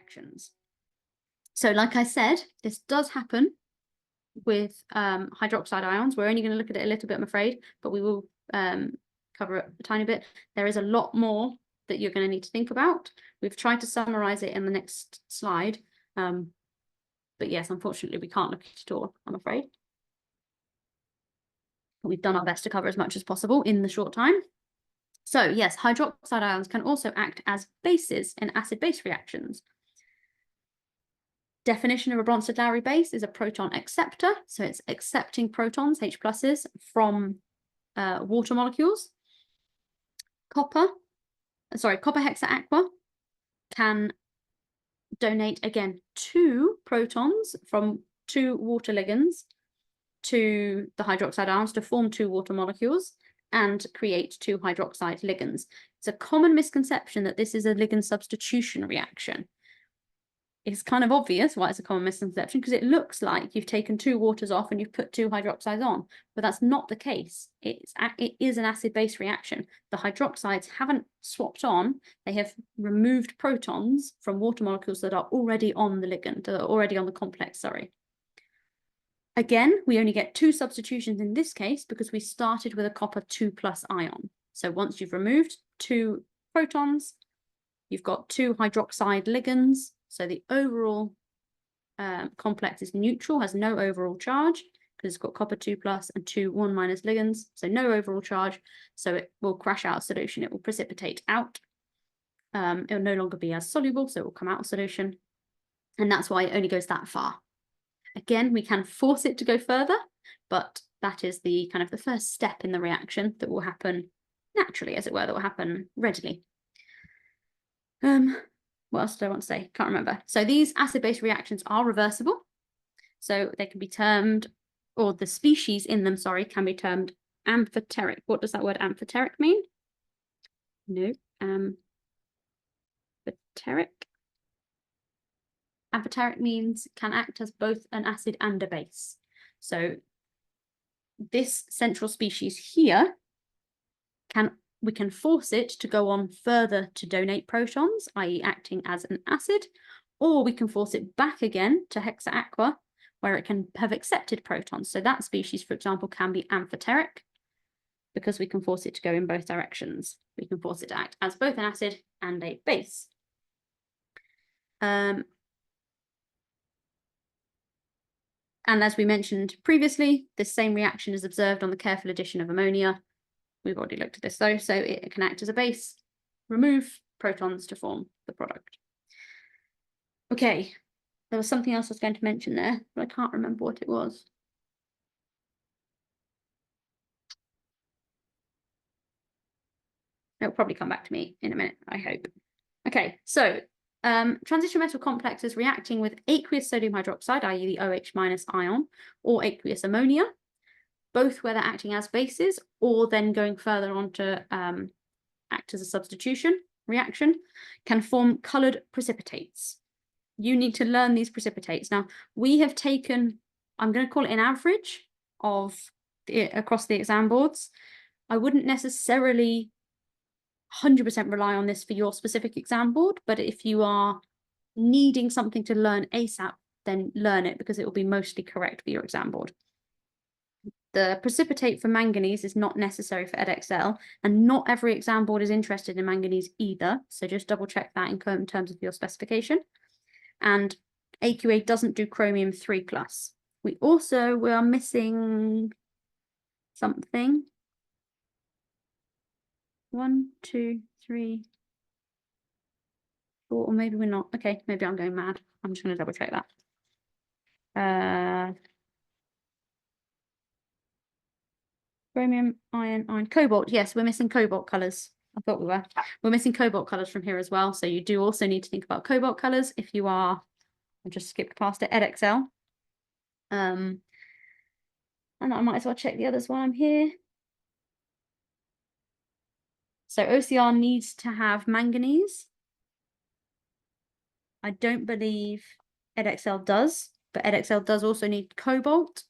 reactions. So like I said, this does happen with hydroxide ions. We're only going to look at it a little bit, I'm afraid, but we will cover it a tiny bit. There is a lot more that you're going to need to think about. We've tried to summarize it in the next slide. But yes, unfortunately, we can't look at it all, I'm afraid. But we've done our best to cover as much as possible in the short time. So yes, hydroxide ions can also act as bases in acid-base reactions. Definition of a Bronsted-Lowry base is a proton acceptor. So it's accepting protons, H pluses, from water molecules. Copper hexaaqua can donate, again, 2 protons from 2 water ligands to the hydroxide ions to form 2 water molecules and create 2 hydroxide ligands. It's a common misconception that this is a ligand substitution reaction. It's kind of obvious why it's a common misconception, because it looks like you've taken 2 waters off and you've put 2 hydroxides on, but that's not the case. It is an acid-base reaction. The hydroxides haven't swapped on, they have removed protons from water molecules that are already on the ligand, that are already on the complex, sorry. Again, we only get 2 substitutions in this case because we started with a copper 2+ ion. So once you've removed 2 protons, you've got 2 hydroxide ligands. So the overall complex is neutral, has no overall charge because it's got copper 2+ and 2 1- ligands. So no overall charge. So it will crash out of solution. It will precipitate out. It will no longer be as soluble, so it will come out of solution. And that's why it only goes that far. Again, we can force it to go further, but that is the kind of the first step in the reaction that will happen naturally, as it were, that will happen readily. What else do I want to say? Can't remember. So these acid-base reactions are reversible. So they can be termed, or the species in them, sorry, can be termed amphoteric. What does that word amphoteric mean? No, amphoteric. Amphoteric means can act as both an acid and a base. So this central species here, we can force it to go on further to donate protons, i.e. acting as an acid, or we can force it back again to hexaaqua, where it can have accepted protons. So that species, for example, can be amphoteric because we can force it to go in both directions. We can force it to act as both an acid and a base. And as we mentioned previously, this same reaction is observed on the careful addition of ammonia. We've already looked at this though, so it can act as a base, remove protons to form the product. Okay, there was something else I was going to mention there, but I can't remember what it was. It'll probably come back to me in a minute, I hope. Okay, so transition metal complexes reacting with aqueous sodium hydroxide, i.e. the OH- ion, or aqueous ammonia, both whether acting as bases or then going further on to act as a substitution reaction, can form coloured precipitates. You need to learn these precipitates. Now, we have taken, I'm going to call it an average of across the exam boards. I wouldn't necessarily 100% rely on this for your specific exam board, but if you are needing something to learn ASAP, then learn it because it will be mostly correct for your exam board. The precipitate for manganese is not necessary for Edexcel, and not every exam board is interested in manganese either, so just double check that in terms of your specification. And AQA doesn't do chromium 3+. We are missing something. 1, 2, 3, 4, or maybe we're not. Okay, maybe I'm going mad. I'm just going to double check that. Chromium, iron, cobalt. Yes, we're missing cobalt colours. I thought we were. We're missing cobalt colours from here as well. So you do also need to think about cobalt colours if you are, I just skipped past it, Edexcel. And I might as well check the others while I'm here. So OCR needs to have manganese. I don't believe Edexcel does, but Edexcel does also need cobalt.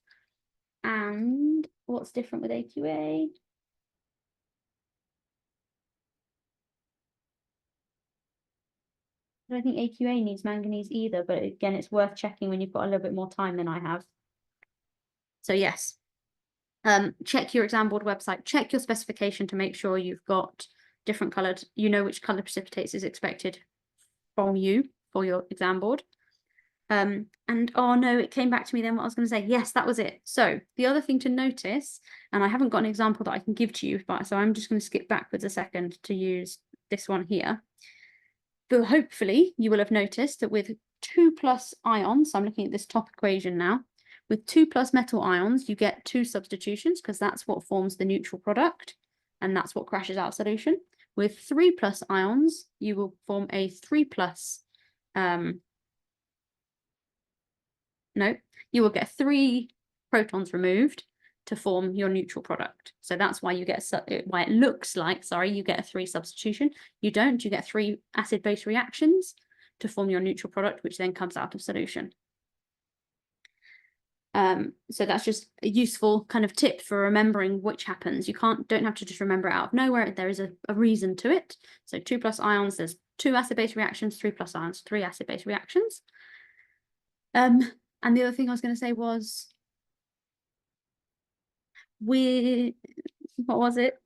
And what's different with AQA? I don't think AQA needs manganese either, but again, it's worth checking when you've got a little bit more time than I have. So yes, check your exam board website, check your specification to make sure you've got different colored, you know which color precipitates is expected from you for your exam board. And oh no, it came back to me then what I was going to say. Yes, that was it. So the other thing to notice, and I haven't got an example that I can give to you, but so I'm just going to skip backwards a second to use this one here. But hopefully you will have noticed that with 2+ ions, so I'm looking at this top equation now, with 2+ metal ions, you get 2 substitutions because that's what forms the neutral product, and that's what crashes out solution. With 3+ ions, you will form a 3+, no, you will get 3 protons removed to form your neutral product. So that's why you get why it looks like, sorry, you get a 3 substitution. You don't, you get 3 acid-base reactions to form your neutral product, which then comes out of solution. So that's just a useful kind of tip for remembering which happens. You don't have to just remember it out of nowhere. There is a reason to it. So 2+ ions, there's 2 acid-base reactions, 3+ ions, 3 acid-base reactions. And the other thing I was going to say was, what was it?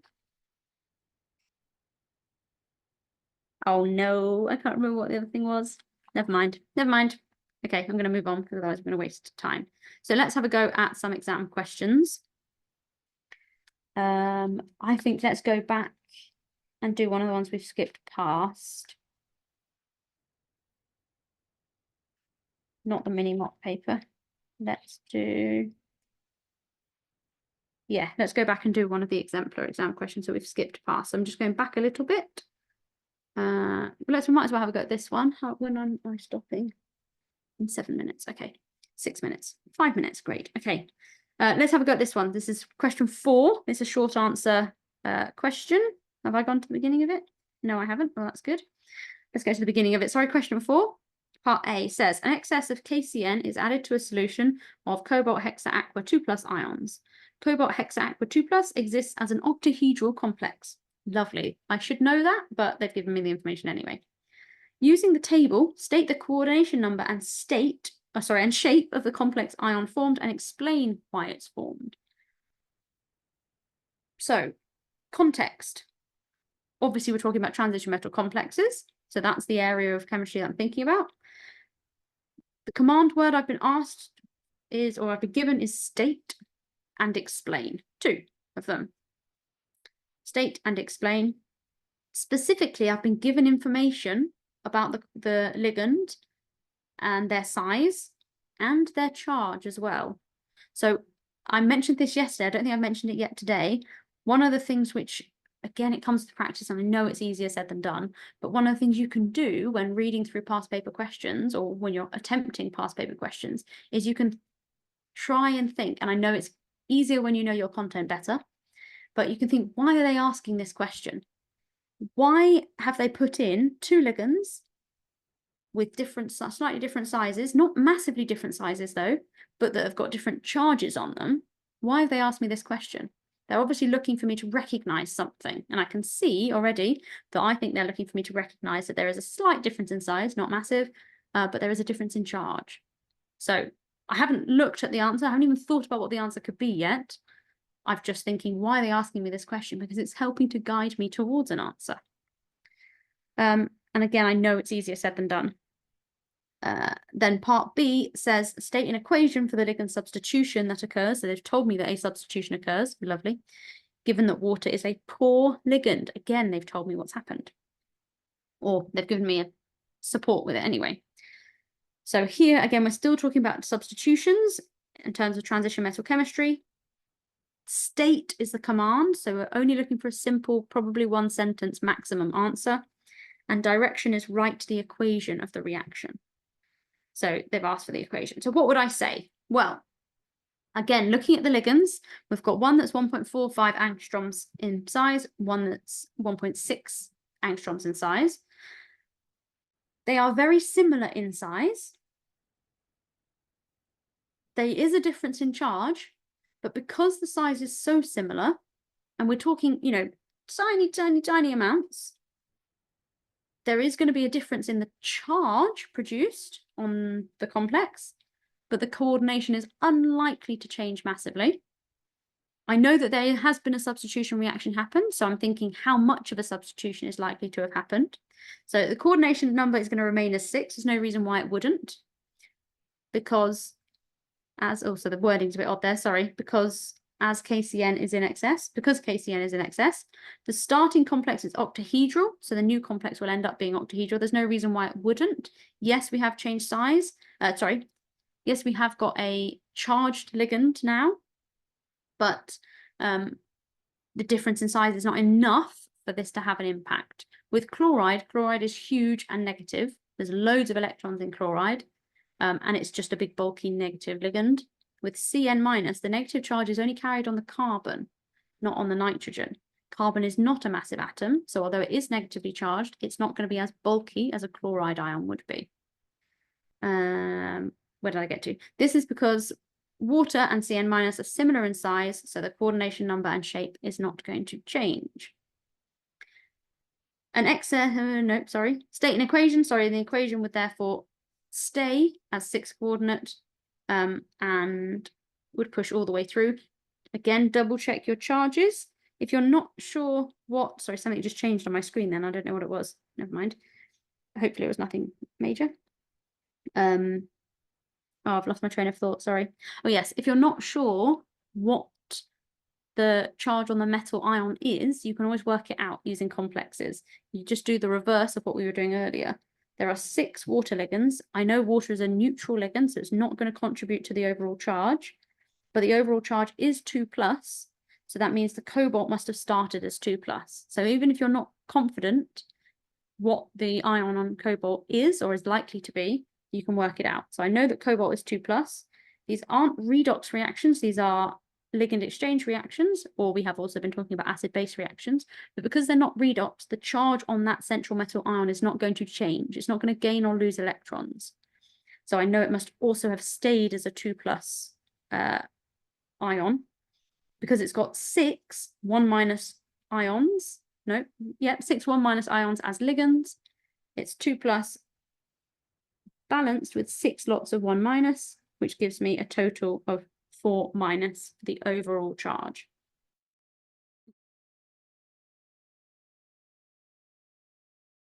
Oh no, I can't remember what the other thing was. Never mind. Okay, I'm going to move on because otherwise I'm going to waste time. So let's have a go at some exam questions. I think let's go back and do one of the ones we've skipped past. Not the mini mock paper. Let's go back and do one of the exemplar exam questions that we've skipped past. So I'm just going back a little bit. We might as well have a go at this one. When am I stopping? In 7 minutes. Okay, 6 minutes, 5 minutes. Great. Okay, let's have a go at this one. This is question 4. It's a short answer question. Have I gone to the beginning of it? No, I haven't. Well, that's good. Let's go to the beginning of it. Sorry, question 4. Part A says an excess of KCN is added to a solution of cobalt hexa aqua 2+ ions. Cobalt hexa aqua 2+ exists as an octahedral complex. Lovely. I should know that, but they've given me the information anyway. Using the table, state the coordination number and shape of the complex ion formed and explain why it's formed. So, context. Obviously, we're talking about transition metal complexes. So that's the area of chemistry that I'm thinking about. The command word I've been asked is, or I've been given, is state and explain. 2 of them. State and explain. Specifically, I've been given information about the ligand and their size and their charge as well. So I mentioned this yesterday. I don't think I've mentioned it yet today. One of the things which, again, it comes to practice, and I know it's easier said than done, but one of the things you can do when reading through past paper questions or when you're attempting past paper questions is you can try and think, and I know it's easier when you know your content better, but you can think, why are they asking this question? Why have they put in 2 ligands with slightly different sizes, not massively different sizes though, but that have got different charges on them? Why have they asked me this question? They're obviously looking for me to recognize something. And I can see already that I think they're looking for me to recognize that there is a slight difference in size, not massive, but there is a difference in charge. So I haven't looked at the answer. I haven't even thought about what the answer could be yet. I'm just thinking, why are they asking me this question? Because it's helping to guide me towards an answer. And again, I know it's easier said than done. Then part B says, state an equation for the ligand substitution that occurs. So they've told me that a substitution occurs. Lovely. Given that water is a poor ligand. Again, they've told me what's happened. Or they've given me a support with it anyway. So here, again, we're still talking about substitutions in terms of transition metal chemistry. State is the command. So we're only looking for a simple, probably 1 sentence maximum answer. And direction is write the equation of the reaction. So they've asked for the equation. So what would I say? Well, again, looking at the ligands, we've got one that's 1.45 angstroms in size, one that's 1.6 angstroms in size. They are very similar in size. There is a difference in charge, but because the size is so similar, and we're talking, tiny, tiny, tiny amounts, there is going to be a difference in the charge produced on the complex, but the coordination is unlikely to change massively. I know that there has been a substitution reaction happen, so I'm thinking how much of a substitution is likely to have happened. So the coordination number is going to remain as 6. There's no reason why it wouldn't, because so the wording's a bit odd there, sorry, because as KCN is in excess, the starting complex is octahedral, so the new complex will end up being octahedral. There's no reason why it wouldn't. Yes, we have changed size. Yes, we have got a charged ligand now, but the difference in size is not enough for this to have an impact. With chloride is huge and negative. There's loads of electrons in chloride, and it's just a big bulky negative ligand. With Cn-, the negative charge is only carried on the carbon, not on the nitrogen. Carbon is not a massive atom, so although it is negatively charged, it's not going to be as bulky as a chloride ion would be. Where did I get to? This is because water and Cn- are similar in size, so the coordination number and shape is not going to change. State an equation. The equation would therefore stay as 6 coordinate and would push all the way through. Again, double check your charges. If you're not sure what, something just changed on my screen then, I don't know what it was. Never mind. Hopefully it was nothing major. Oh, I've lost my train of thought, sorry. Oh yes, if you're not sure what the charge on the metal ion is, you can always work it out using complexes. You just do the reverse of what we were doing earlier. There are 6 water ligands. I know water is a neutral ligand, so it's not going to contribute to the overall charge, but the overall charge is 2+, so that means the cobalt must have started as 2+. So even if you're not confident what the ion on cobalt is or is likely to be, you can work it out. So I know that cobalt is 2+. These aren't redox reactions. These are ligand exchange reactions, or we have also been talking about acid-base reactions, but because they're not redox, the charge on that central metal ion is not going to change. It's not going to gain or lose electrons. So I know it must also have stayed as a 2+ ion, because it's got 6 1- ions. No, yeah, 6 1- ions as ligands. It's 2+ balanced with 6 lots of 1-, which gives me a total of 4- for the overall charge.